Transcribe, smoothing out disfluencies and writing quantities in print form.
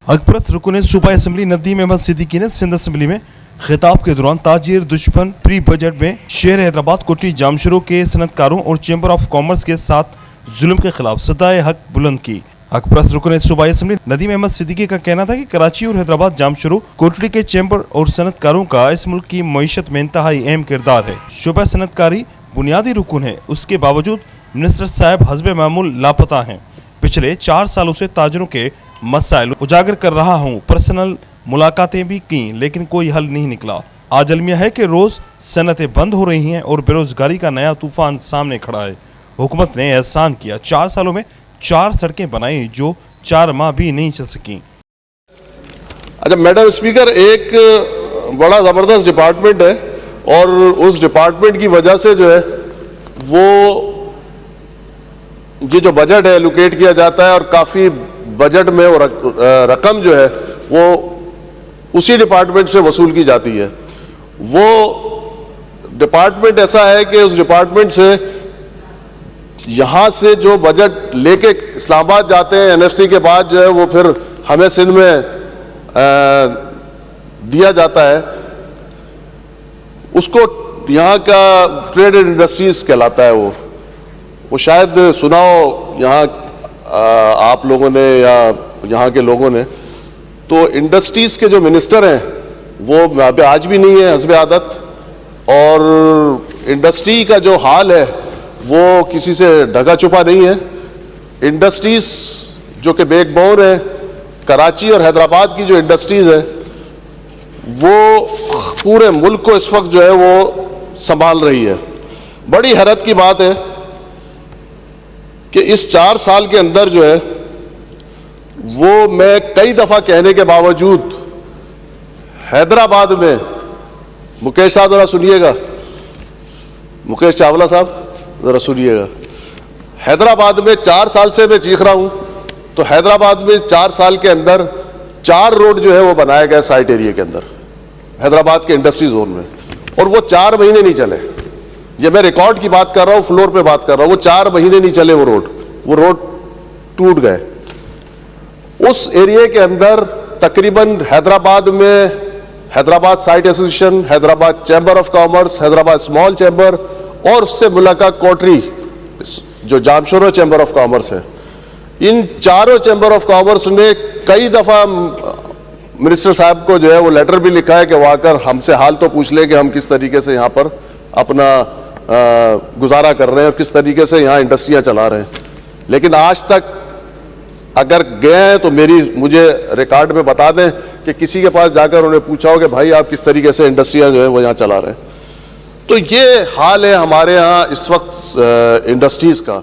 अकबरत रुकन सूबा असम्बली नदीम अहमद सिद्दीकी ने सिंध असम्बली में खिताब के दौरान ताजिर दुश्मन प्री बजट में शहर हैदराबाद कोठी जामशरू के सनतकारों और चैम्बर ऑफ कॉमर्स के साथ जुल्म के खिलाफ सदाए हक बुलंद की। अकबरत रुकन सूबा असम्बली नदीम अहमद सिद्दीकी का कहना था कि कराची और हैदराबाद जामशरू कोटड़ी के चैम्बर और सनतकारों का इस मुल्क की मईशत में इंतहाई अहम किरदार है। शोबा सनतकारी बुनियादी रुकन है, उसके बावजूद मिनिस्टर साहब हस्बे मामूल लापता हैं। पिछले 4 सालों से ताजरों के मसाइल उजागर कर रहा हूँ, पर्सनल मुलाकातें भी की लेकिन कोई हल नहीं निकला। आज अलमिया है कि रोज सनतें बंद हो रही हैं और बेरोजगारी का नया तूफान सामने खड़ा है। हुकूमत ने एहसान किया, 4 सालों में 4 सड़कें बनाई जो 4 माह भी नहीं चल सकी। अच्छा मैडम स्पीकर, एक बड़ा ज़बरदस्त डिपार्टमेंट है और उस डिपार्टमेंट की वजह से जो है वो ये जो बजट है एलोकेट किया जाता है और काफ़ी बजट में वो रकम जो है वो उसी डिपार्टमेंट से वसूल की जाती है। वो डिपार्टमेंट ऐसा है कि उस डिपार्टमेंट से यहाँ से जो बजट लेके इस्लामाबाद जाते हैं एनएफसी के बाद जो है वो फिर हमें सिंध में दिया जाता है, उसको यहाँ का ट्रेड एंड इंडस्ट्रीज कहलाता है। वो शायद सुनाओ यहाँ आप लोगों ने या यहाँ के लोगों ने। तो इंडस्ट्रीज के जो मिनिस्टर हैं वो आज भी नहीं है हस्बे आदत, और इंडस्ट्री का जो हाल है वो किसी से ढका छुपा नहीं है। इंडस्ट्रीज जो कि बैकबोन है, कराची और हैदराबाद की जो इंडस्ट्रीज है वो पूरे मुल्क को इस वक्त जो है वो संभाल रही है। बड़ी हैरत की बात है कि इस 4 साल के अंदर जो है वो मैं कई दफ़ा कहने के बावजूद हैदराबाद में, मुकेश साहब ज़रा सुनिएगा, मुकेश चावला साहब ज़रा सुनिएगा, हैदराबाद में 4 साल से मैं चीख रहा हूँ, तो हैदराबाद में 4 साल के अंदर 4 रोड जो है वो बनाया गया साइट एरिया के अंदर हैदराबाद के इंडस्ट्री जोन में, और वो 4 महीने नहीं चले। ये मैं रिकॉर्ड की बात कर रहा हूँ, फ्लोर पे बात कर रहा हूँ। वो 4 महीने नहीं चले, वो रोड टूट गए। उस एरिया के अंदर तकरीबन हैदराबाद में Hyderabad site association, Hyderabad chamber of commerce, Hyderabad small chamber और उससे मुलाका कोटरी जो जामशरू चैम्बर ऑफ कॉमर्स है, इन चारों चैम्बर ऑफ कॉमर्स ने कई दफ़ा मिनिस्टर साहब को जो है वो लेटर भी लिखा है कि वो आकर हमसे हाल तो पूछ ले कि हम किस तरीके से यहाँ पर अपना गुजारा कर रहे हैं और किस तरीके से यहाँ इंडस्ट्रियाँ चला रहे हैं। लेकिन आज तक अगर गए हैं तो मुझे रिकॉर्ड में बता दें कि किसी के पास जाकर उन्हें पूछा हो कि भाई आप किस तरीके से इंडस्ट्रियाँ जो है वो यहाँ चला रहे हैं। तो ये हाल है हमारे यहाँ इस वक्त इंडस्ट्रीज़ का।